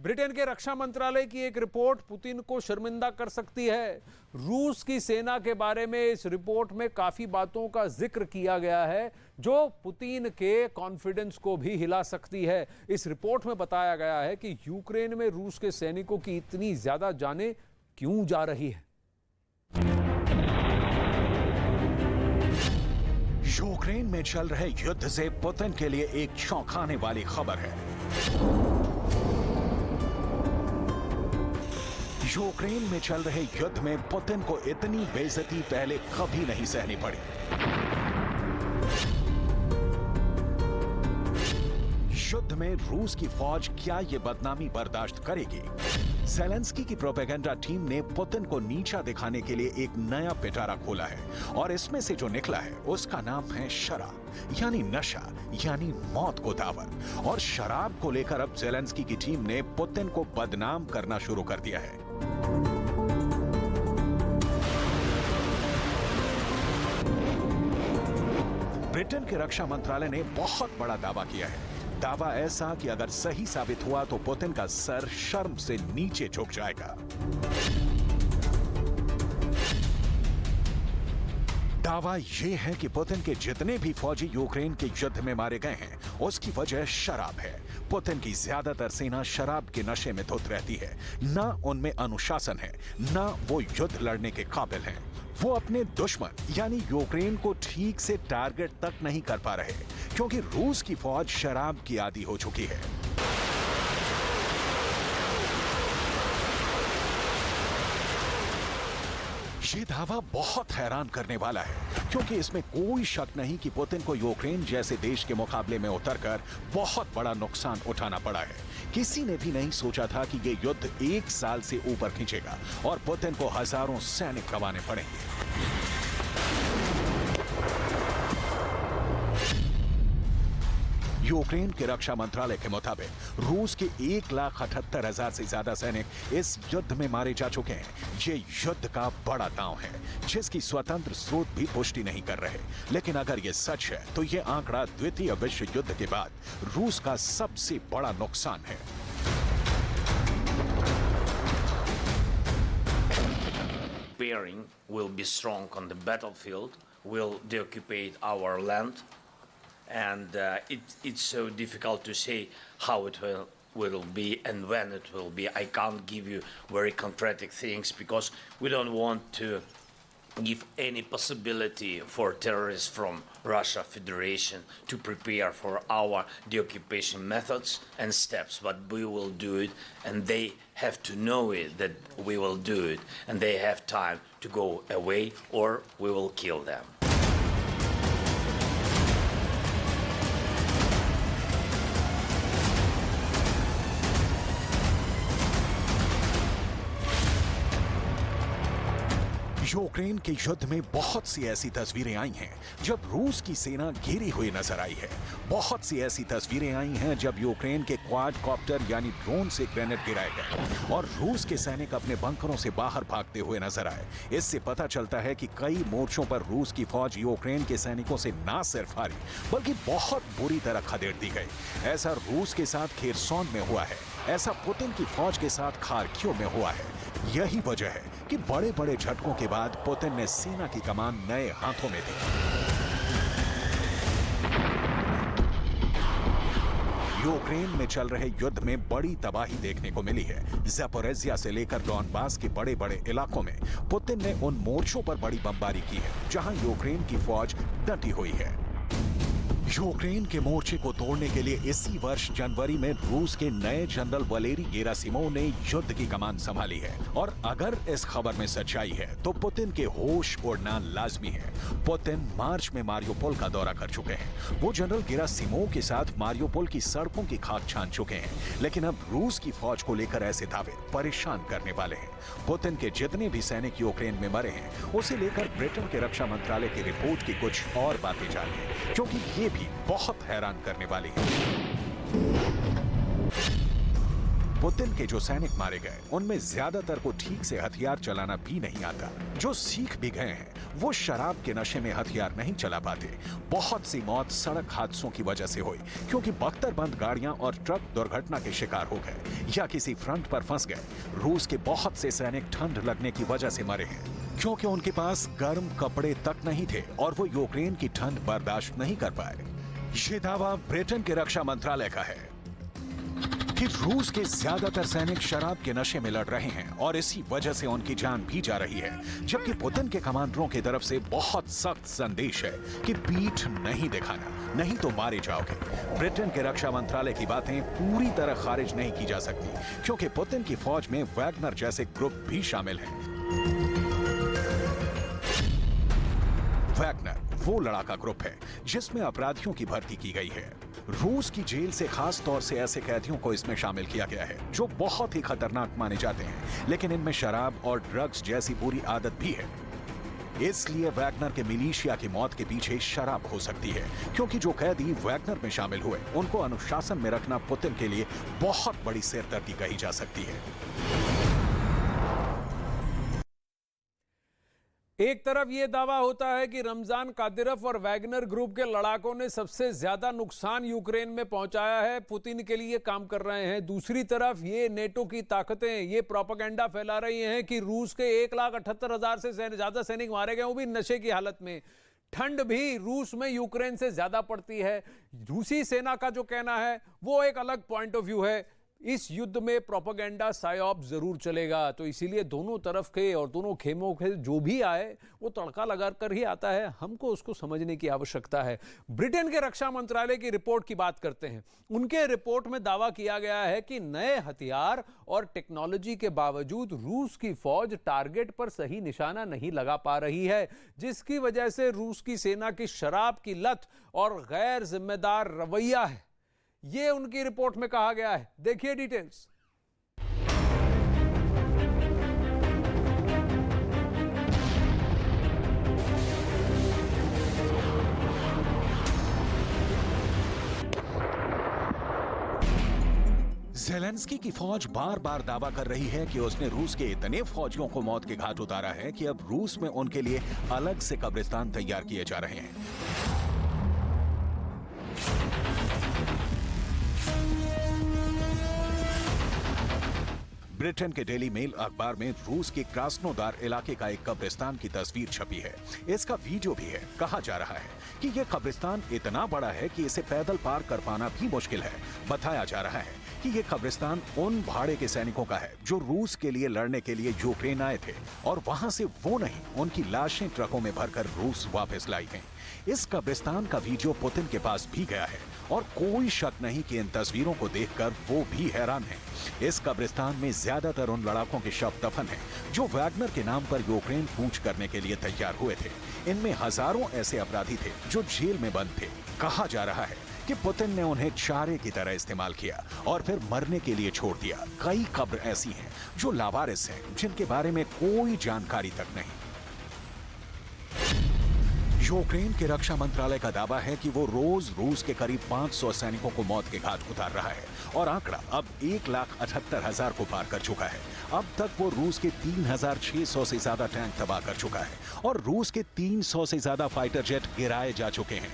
Britain के रक्षा मंत्रालय की एक रिपोर्ट पुतिन को शर्मिंदा कर सकती है। रूस की सेना के बारे में इस रिपोर्ट में काफी बातों का जिक्र किया गया है जो पुतिन के कॉन्फिडेंस को भी हिला सकती है। इस रिपोर्ट में बताया गया है कि यूक्रेन में रूस के सैनिकों की इतनी ज्यादा जानें क्यों जा रही है। यूक्रेन में चल रहे युद्ध से पुतिन के लिए एक चौंकाने वाली खबर है। यूक्रेन में चल रहे युद्ध में पुतिन को इतनी बेइज्जती पहले कभी नहीं सहनी पड़ी। युद्ध में रूस की फौज क्या ये बदनामी बर्दाश्त करेगी? ज़ेलेंस्की की प्रोपेगेंडा टीम ने पुतिन को नीचा दिखाने के लिए एक नया पिटारा खोला है और इसमें से जो निकला है उसका नाम है शराब, यानी नशा, यानी मौत को दावत। और शराब को लेकर अब ज़ेलेंस्की की टीम ने पुतिन को बदनाम करना शुरू कर दिया है। ब्रिटेन के रक्षा मंत्रालय ने बहुत बड़ा दावा किया है। दावा ऐसा कि अगर सही साबित हुआ तो पुतिन का सर शर्म से नीचे झुक जाएगा। दावा यह है कि पुतिन के जितने भी फौजी यूक्रेन के युद्ध में मारे गए हैं उसकी वजह शराब है। पुतिन की ज्यादातर सेना शराब के नशे में धुत रहती है। ना उनमें अनुशासन है, ना वो युद्ध लड़ने के काबिल हैं। वो अपने दुश्मन यानी यूक्रेन को ठीक से टारगेट तक नहीं कर पा रहे क्योंकि रूस की फौज शराब की आदी हो चुकी है। ये दावा बहुत हैरान करने वाला है क्योंकि इसमें कोई शक नहीं कि पुतिन को यूक्रेन जैसे देश के मुकाबले में उतरकर बहुत बड़ा नुकसान उठाना पड़ा है। किसी ने भी नहीं सोचा था कि ये युद्ध 1 साल से ऊपर खींचेगा और पुतिन को हजारों सैनिक गंवाने पड़ेंगे। यूक्रेन के रक्षा मंत्रालय के मुताबिक रूस के 1,78,000 से ज्यादा सैनिक इस युद्ध में मारे जा चुके हैं। ये युद्ध का बड़ा दांव है जिसकी स्वतंत्र स्रोत भी पुष्टि नहीं कर रहे। लेकिन अगर ये सच है तो ये आंकड़ा द्वितीय विश्व युद्ध के बाद रूस का सबसे बड़ा नुकसान है। Bearing will be strong on the battlefield, will deoccupy our land. And it's so difficult to say how it will be and when it will be. I can't give you very concrete things because we don't want to give any possibility for terrorists from Russia Federation to prepare for our deoccupation methods and steps. But we will do it, and they have to know it that we will do it, and they have time to go away or we will kill them. Ukraine के युद्ध में बहुत सी ऐसी तस्वीरें आई हैं जब रूस की सेना घिरी हुई नजर आई है। बहुत सी ऐसी तस्वीरें आई हैं जब यूक्रेन के क्वाडकॉप्टर यानी ड्रोन से ग्रेनेड गिराए गए और रूस के सैनिक अपने बंकरों से बाहर भागते हुए नजर आए। इससे पता चलता है कि कई मोर्चों पर रूस की फौज यूक्रेन के सैनिकों से ना सिर्फ हारी बल्कि बहुत बुरी तरह खदेड़ दी गई। ऐसा रूस के साथ खेरसौन में हुआ है, ऐसा पुतिन की फौज के साथ खार्किव में हुआ है। यही वजह है कि बड़े बड़े झटकों के बाद पुतिन ने सेना की कमान नए हाथों में दी। यूक्रेन में चल रहे युद्ध में बड़ी तबाही देखने को मिली है। ज़ैपोरिज़िया से लेकर डॉनबास के बड़े बड़े इलाकों में पुतिन ने उन मोर्चों पर बड़ी बमबारी की है जहां यूक्रेन की फौज डटी हुई है। यूक्रेन के मोर्चे को तोड़ने के लिए इसी वर्ष जनवरी में रूस के नए जनरल वलेरी गेरासिमोव ने युद्ध की कमान संभाली है। और अगर इस खबर में सच्चाई है तो पुतिन के होश उड़ना लाजमी है। पुतिन मार्च में मारियोपोल का दौरा कर चुके हैं। वो जनरल गेरासिमोव के साथ मारियोपोल की सड़कों की खाक छान चुके हैं। लेकिन अब रूस की फौज को लेकर ऐसे दावे परेशान करने वाले हैं। पुतिन के जितने भी सैनिक यूक्रेन में मरे हैं उसे लेकर ब्रिटेन के रक्षा मंत्रालय की रिपोर्ट की कुछ और बातें जानिए क्योंकि ये भी बहुत हैरान करने वाली है। पुतिन के जो सैनिक मारे गए उनमें ज्यादातर को ठीक से हथियार चलाना भी नहीं आता। जो सीख भी गए हैं वो शराब के नशे में हथियार नहीं चला पाते। बहुत सी मौत सड़क हादसों की वजह से हुई क्योंकि बख्तरबंद गाड़ियां और ट्रक दुर्घटना के शिकार हो गए या किसी फ्रंट पर फंस गए। रूस के बहुत से सैनिक ठंड लगने की वजह से मरे हैं क्योंकि उनके पास गर्म कपड़े तक नहीं थे और वो यूक्रेन की ठंड बर्दाश्त नहीं कर पाए। ये दावा ब्रिटेन के रक्षा मंत्रालय का है कि रूस के ज्यादातर सैनिक शराब के नशे में लड़ रहे हैं और इसी वजह से उनकी जान भी जा रही है, जबकि पुतिन के कमांडरों की तरफ से बहुत सख्त संदेश है कि पीठ नहीं दिखाना, नहीं तो मारे जाओगे। ब्रिटेन के रक्षा मंत्रालय की बातें पूरी तरह खारिज नहीं की जा सकती क्योंकि पुतिन की फौज में वैगनर जैसे ग्रुप भी शामिल हैं। वैगनर वो लड़ाका ग्रुप है जिसमें अपराधियों की भर्ती की गई है। रूस की जेल से खास तौर से ऐसे कैदियों को इसमें शामिल किया गया है जो बहुत ही खतरनाक माने जाते हैं, लेकिन इनमें शराब और ड्रग्स जैसी बुरी आदत भी है। इसलिए वैगनर के मिलिशिया की मौत के पीछे शराब हो सकती है क्योंकि जो कैदी वैगनर में शामिल हुए उनको अनुशासन में रखना पुतिन के लिए बहुत बड़ी सिरदर्दी कही जा सकती है। एक तरफ यह दावा होता है कि रमजान कादिरोव और वैगनर ग्रुप के लड़ाकों ने सबसे ज्यादा नुकसान यूक्रेन में पहुंचाया है, पुतिन के लिए काम कर रहे हैं। दूसरी तरफ ये नेटो की ताकतें ये प्रोपेगेंडा फैला रही हैं कि रूस के 1,78,000 से ज्यादा सैनिक मारे गए, वो भी नशे की हालत में। ठंड भी रूस में यूक्रेन से ज्यादा पड़ती है। रूसी सेना का जो कहना है वो एक अलग पॉइंट ऑफ व्यू है। इस युद्ध में प्रोपेगेंडा साइऑप जरूर चलेगा, तो इसीलिए दोनों तरफ के और दोनों खेमों के जो भी आए वो तड़का लगा कर ही आता है। हमको उसको समझने की आवश्यकता है। ब्रिटेन के रक्षा मंत्रालय की रिपोर्ट की बात करते हैं। उनके रिपोर्ट में दावा किया गया है कि नए हथियार और टेक्नोलॉजी के बावजूद रूस की फौज टारगेट पर सही निशाना नहीं लगा पा रही है, जिसकी वजह से रूस की सेना की शराब की लत और गैर जिम्मेदार रवैया है, ये उनकी रिपोर्ट में कहा गया है। देखिए डिटेल्स। ज़ेलेंस्की की फौज बार बार दावा कर रही है कि उसने रूस के इतने फौजियों को मौत के घाट उतारा है कि अब रूस में उनके लिए अलग से कब्रिस्तान तैयार किए जा रहे हैं। ब्रिटेन के डेली मेल अखबार में रूस के क्रास्नोदार इलाके का एक कब्रिस्तान की तस्वीर छपी है। इसका वीडियो भी है। कहा जा रहा है कि यह कब्रिस्तान इतना बड़ा है कि इसे पैदल पार कर पाना भी मुश्किल है। बताया जा रहा है कि यह कब्रिस्तान उन भाड़े के सैनिकों का है जो रूस के लिए लड़ने के लिए यूक्रेन आए थे और वहां से वो नहीं, उनकी लाशें ट्रकों में भरकर रूस वापस लाई गईं। इस कब्रिस्तान का वीडियो पुतिन के पास भी गया है और कोई शक नहीं कि इन तस्वीरों को देखकर वो भी हैरान हैं। इस कब्रिस्तान में ज्यादातर उन लड़ाकों के शव दफन हैं जो वैगनर के नाम पर यूक्रेन कूच करने के लिए तैयार हुए थे। इनमें हजारों ऐसे अपराधी थे जो जेल में बंद थे। कहा जा रहा है कि पुतिन ने उन्हें चारे की तरह इस्तेमाल किया और फिर मरने के लिए छोड़ दिया। कई कब्र ऐसी हैं जो लावारिस हैं, जिनके बारे में कोई जानकारी तक नहीं। यूक्रेन के रक्षा मंत्रालय का दावा है कि वो रोज रूस के करीब 500 सैनिकों को मौत के घाट उतार रहा है और आंकड़ा अब 1,78,000 को पार कर चुका है। अब तक वो रूस के 3,600 से ज्यादा टैंक तबाह कर चुका है और रूस के 300 से ज्यादा फाइटर जेट गिराए जा चुके हैं।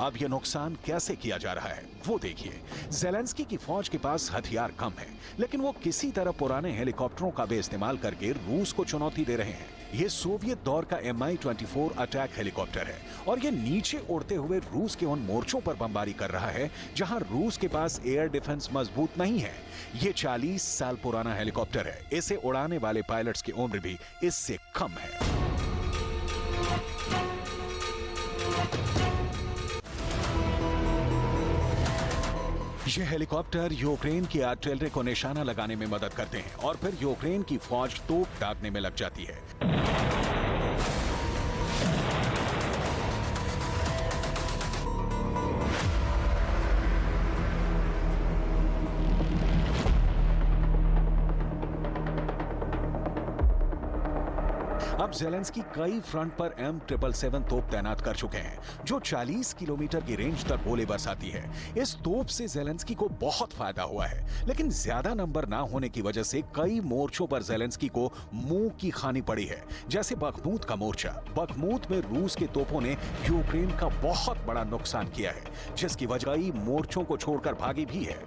अब यह नुकसान कैसे किया जा रहा है वो देखिए। ज़ेलेंस्की की फौज के पास हथियार कम है, लेकिन वो किसी तरह पुराने हेलीकॉप्टरों का भी इस्तेमाल करके रूस को चुनौती दे रहे हैं। ये सोवियत दौर का Mi-24 अटैक हेलीकॉप्टर है और ये नीचे उड़ते हुए रूस के उन मोर्चों पर बमबारी कर रहा है जहां रूस के पास एयर डिफेंस मजबूत नहीं है। ये 40 साल पुराना हेलीकॉप्टर है। इसे उड़ाने वाले पायलट्स की उम्र भी इससे कम है। ये हेलीकॉप्टर यूक्रेन की आर्टिलरी को निशाना लगाने में मदद करते हैं और फिर यूक्रेन की फौज तोप दागने में लग जाती है। अब जेलेंस्की कई फ्रंट पर M777 तोप तैनात कर चुके हैं, जो 40 किलोमीटर की रेंज तक गोले बरसाती है। इस तोप से जेलेंस्की को बहुत फायदा हुआ है, लेकिन ज्यादा नंबर ना होने की वजह से कई मोर्चों पर जेलेंस्की को मुंह की खानी पड़ी है, जैसे बखमूत का मोर्चा। बखमूत में रूस के तोपों ने यूक्रेन का बहुत बड़ा नुकसान किया है, जिसकी वजह कई मोर्चों को छोड़कर भागी भी है।